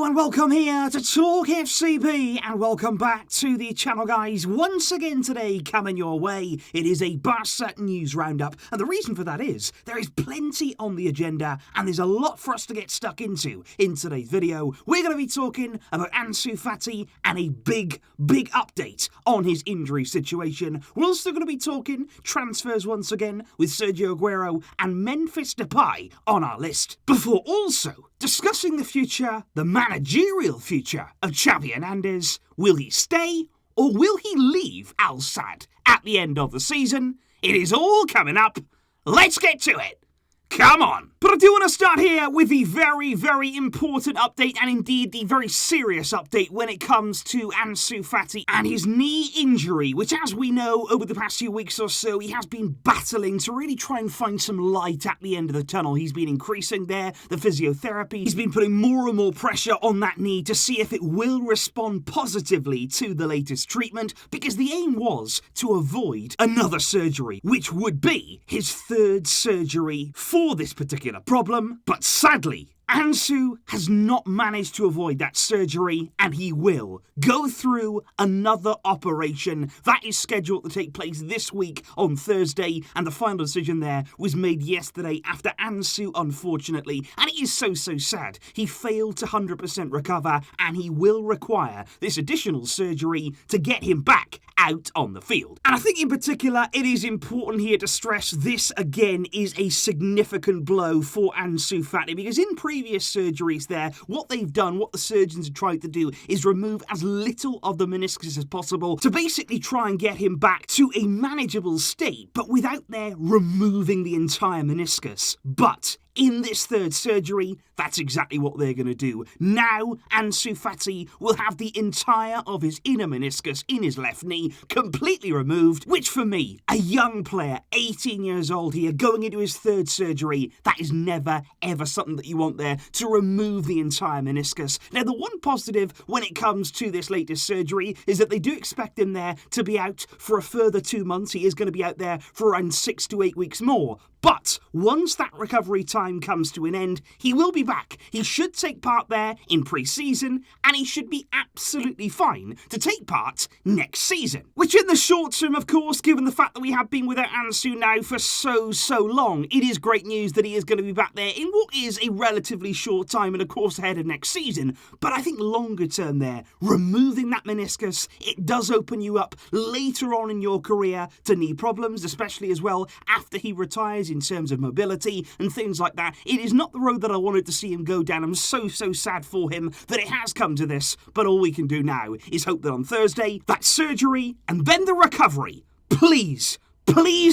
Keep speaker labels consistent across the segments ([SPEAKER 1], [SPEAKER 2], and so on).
[SPEAKER 1] and welcome here to TalkFCB, and welcome back to the channel, guys. Once again today, coming your way, it is a Barça news roundup, and the reason for that is there is plenty on the agenda, and there's a lot for us to get stuck into in today's video. We're going to be talking about Ansu Fati and a big update on his injury situation. We're also going to be talking transfers once again with Sergio Aguero and Memphis Depay on our list, before also discussing the future, the managerial future of Xavi Hernandez. Will he stay or will he leave Al Sadd at the end of the season? It is all coming up. Let's get to it. Come on. But I do want to start here with the very important update, and indeed the very serious update when it comes to Ansu Fati and his knee injury, which, as we know, over the past few weeks or so, he has been battling to really try and find some light at the end of the tunnel. He's been increasing the physiotherapy. He's been putting more and more pressure on that knee to see if it will respond positively to the latest treatment, because the aim was to avoid another surgery, which would be his third surgery for this particular problem. But sadly, Ansu has not managed to avoid that surgery, and he will go through another operation that is scheduled to take place this week on Thursday, and the final decision there was made yesterday after Ansu, unfortunately, and it is so sad, he failed to 100% recover, and he will require this additional surgery to get him back out on the field. And I think in particular it is important here to stress this again is a significant blow for Ansu Fati, because in previous surgeries there, what they've done, what the surgeons have tried to do, is remove as little of the meniscus as possible to basically try and get him back to a manageable state, but without removing the entire meniscus. But in this third surgery, that's exactly what they're going to do. Now, Ansu Fati will have the entire of his inner meniscus in his left knee completely removed, which for me, a young player, 18 years old here, going into his third surgery, that is never, ever something that you want there, to remove the entire meniscus. Now, the one positive when it comes to this latest surgery is that they do expect him there to be out for a further 2 months. He is going to be out there for around 6 to 8 weeks more. But once that recovery time comes to an end, he will be back. He should take part there in pre-season, and he should be absolutely fine to take part next season. Which in the short term, of course, given the fact that we have been without Ansu now for so long, it is great news that he is going to be back there in what is a relatively short time and of course ahead of next season. But I think longer term there, removing that meniscus, it does open you up later on in your career to knee problems, especially as well after he retires, in terms of mobility and things like that. It is not the road that I wanted to see him go down. I'm so sad for him that it has come to this, but all we can do now is hope that on Thursday, that surgery and then the recovery, please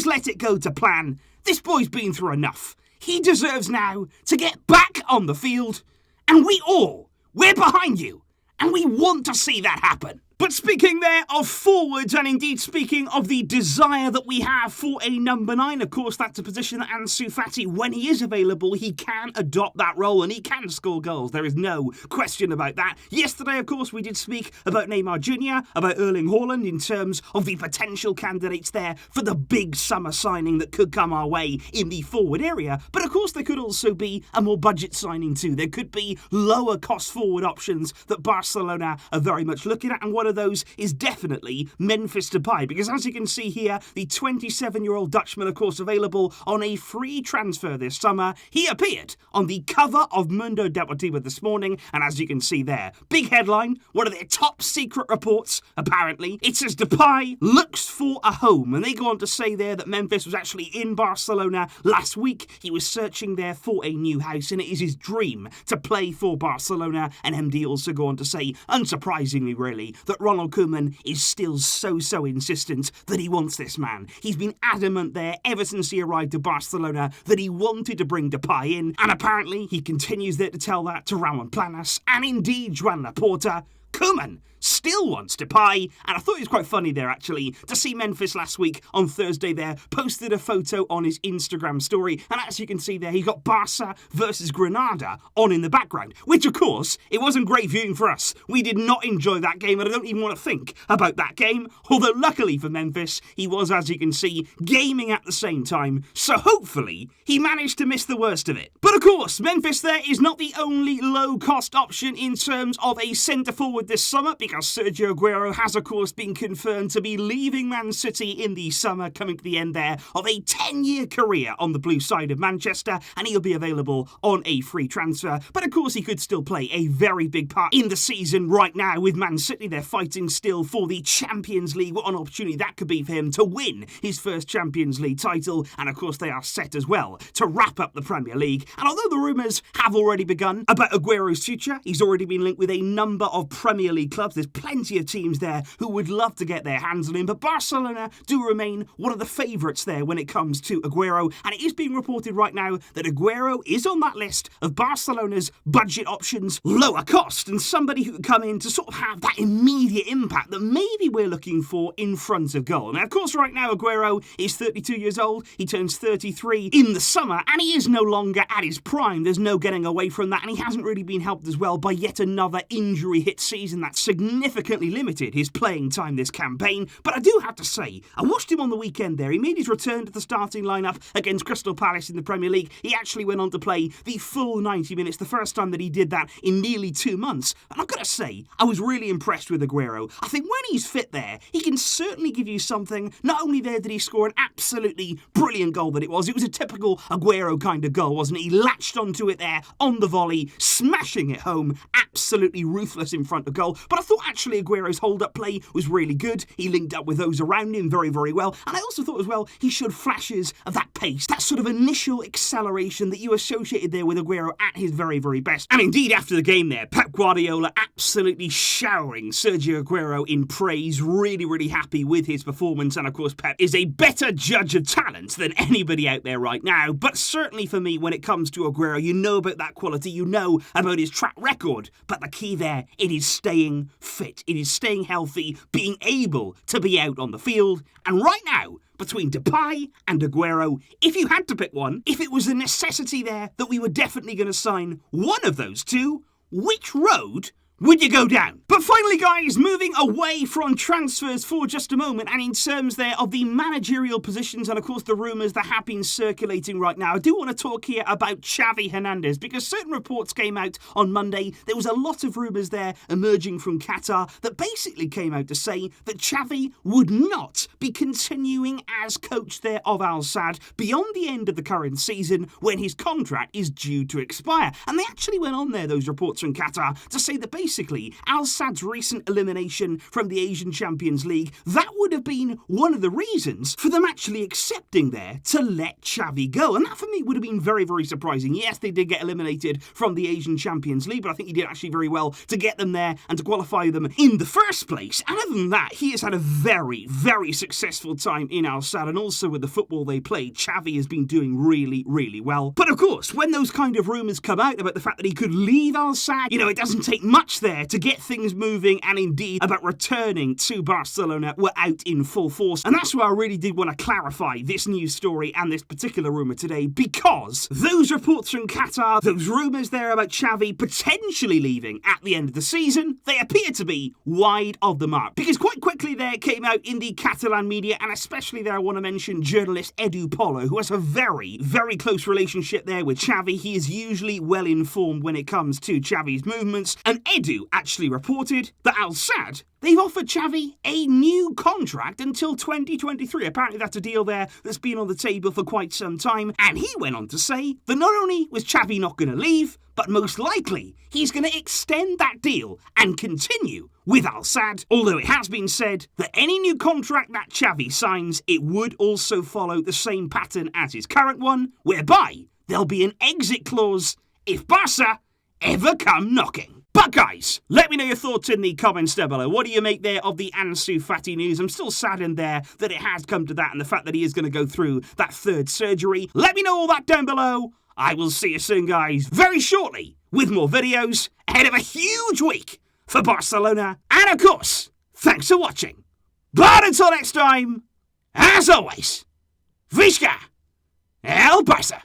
[SPEAKER 1] let it go to plan. This boy's been through enough. He deserves now to get back on the field, and we're behind you, and we want to see that happen. But speaking there of forwards, and indeed speaking of the desire that we have for a number 9, of course, that's a position that Ansu Fati, when he is available, he can adopt that role and he can score goals. There is no question about that. Yesterday, of course, we did speak about Neymar Jr., about Erling Haaland in terms of the potential candidates there for the big summer signing that could come our way in the forward area. But of course, there could also be a more budget signing too. There could be lower cost forward options that Barcelona are very much looking at, and one of those is definitely Memphis Depay, because as you can see here, the 27-year-old Dutchman, of course, available on a free transfer this summer. He appeared on the cover of Mundo Deportivo this morning, and as you can see there, big headline, one of their top secret reports, apparently. It says Depay looks for a home, and they go on to say there that Memphis was actually in Barcelona last week. He was searching there for a new house, and it is his dream to play for Barcelona. And MD also go on to say, unsurprisingly really, that Ronald Koeman is still so insistent that he wants this man. He's been adamant there ever since he arrived to Barcelona that he wanted to bring Depay in, and apparently he continues there to tell that to Ramon Planas and indeed Joan Laporta. Koeman still wants Depay, and I thought it was quite funny there actually to see Memphis last week on Thursday there posted a photo on his Instagram story, and as you can see there, he's got Barça versus Granada on in the background, which of course, it wasn't great viewing for us. We did not enjoy that game, and I don't even want to think about that game, although luckily for Memphis, he was, as you can see, gaming at the same time, so hopefully he managed to miss the worst of it. But of course, Memphis there is not the only low-cost option in terms of a centre-forward this summer, because Sergio Aguero has of course been confirmed to be leaving Man City in the summer, coming to the end there of a 10-year career on the blue side of Manchester, and he'll be available on a free transfer. But of course he could still play a very big part in the season right now with Man City. They're fighting still for the Champions League. What an opportunity that could be for him to win his first Champions League title, and of course they are set as well to wrap up the Premier League. And although the rumours have already begun about Aguero's future, he's already been linked with a number of Premier League clubs. There's plenty of teams there who would love to get their hands on him, but Barcelona do remain one of the favourites there when it comes to Aguero, and it is being reported right now that Aguero is on that list of Barcelona's budget options, lower cost, and somebody who could come in to sort of have that immediate impact that maybe we're looking for in front of goal. Now, of course, right now Aguero is 32 years old, he turns 33 in the summer, and he is no longer at his prime. There's no getting away from that, and he hasn't really been helped as well by yet another injury-hit season that significantly limited his playing time this campaign. But I do have to say, I watched him on the weekend there. He made his return to the starting lineup against Crystal Palace in the Premier League. He actually went on to play the full 90 minutes, the first time that he did that in nearly 2 months. And I've got to say, I was really impressed with Aguero. I think when he's fit there, he can certainly give you something. Not only there did he score an absolutely brilliant goal that it was a typical Aguero kind of goal, wasn't it? He latched onto it there on the volley, smashing it home, absolutely ruthless in front of goal. But I thought actually Aguero's hold-up play was really good. He linked up with those around him very, very well. And I also thought as well, he showed flashes of that pace, that sort of initial acceleration that you associated there with Aguero at his very, very best. And indeed, after the game there, Pep Guardiola absolutely showering Sergio Aguero in praise, really, really happy with his performance. And of course, Pep is a better judge of talent than anybody out there right now. But certainly for me, when it comes to Aguero, you know about that quality, you know about his track record. But the key there, it is staying fit. It is staying healthy, being able to be out on the field. And right now, between Depay and Aguero, if you had to pick one, if it was a necessity there that we were definitely going to sign one of those two, which road would you go down? But finally, guys, moving away from transfers for just a moment, and in terms there of the managerial positions and of course the rumours that have been circulating right now, I do want to talk here about Xavi Hernandez, because certain reports came out on Monday. There was a lot of rumours there emerging from Qatar that basically came out to say that Xavi would not be continuing as coach there of Al Sadd beyond the end of the current season when his contract is due to expire. And they actually went on there, those reports from Qatar, to say that basically Al Sadd's recent elimination from the Asian Champions League, that would have been one of the reasons for them actually accepting there to let Xavi go. And that for me would have been very, very surprising. Yes, they did get eliminated from the Asian Champions League, but I think he did actually very well to get them there and to qualify them in the first place. And other than that, he has had a very, very successful time in Al Sadd, and also with the football they played, Xavi has been doing really, really well. But of course, when those kind of rumours come out about the fact that he could leave Al Sadd, you know, it doesn't take much there to get things moving, and indeed about returning to Barcelona were out in full force. And that's why I really did want to clarify this news story and this particular rumour today, because those reports from Qatar, those rumours there about Xavi potentially leaving at the end of the season, they appear to be wide of the mark. Because quite quickly there came out in the Catalan media, and especially there I want to mention journalist Edu Polo, who has a very, very close relationship there with Xavi. He is usually well informed when it comes to Xavi's movements, and Edu actually reported that Al Sadd, they've offered Xavi a new contract until 2023. Apparently that's a deal there that's been on the table for quite some time. And he went on to say that not only was Xavi not going to leave, but most likely he's going to extend that deal and continue with Al Sadd. Although it has been said that any new contract that Xavi signs, it would also follow the same pattern as his current one, whereby there'll be an exit clause if Barça ever come knocking. But guys, let me know your thoughts in the comments down below. What do you make there of the Ansu Fati news? I'm still saddened there that it has come to that, and the fact that he is going to go through that third surgery. Let me know all that down below. I will see you soon, guys, very shortly, with more videos ahead of a huge week for Barcelona. And of course, thanks for watching. But until next time, as always, Visca El Barça.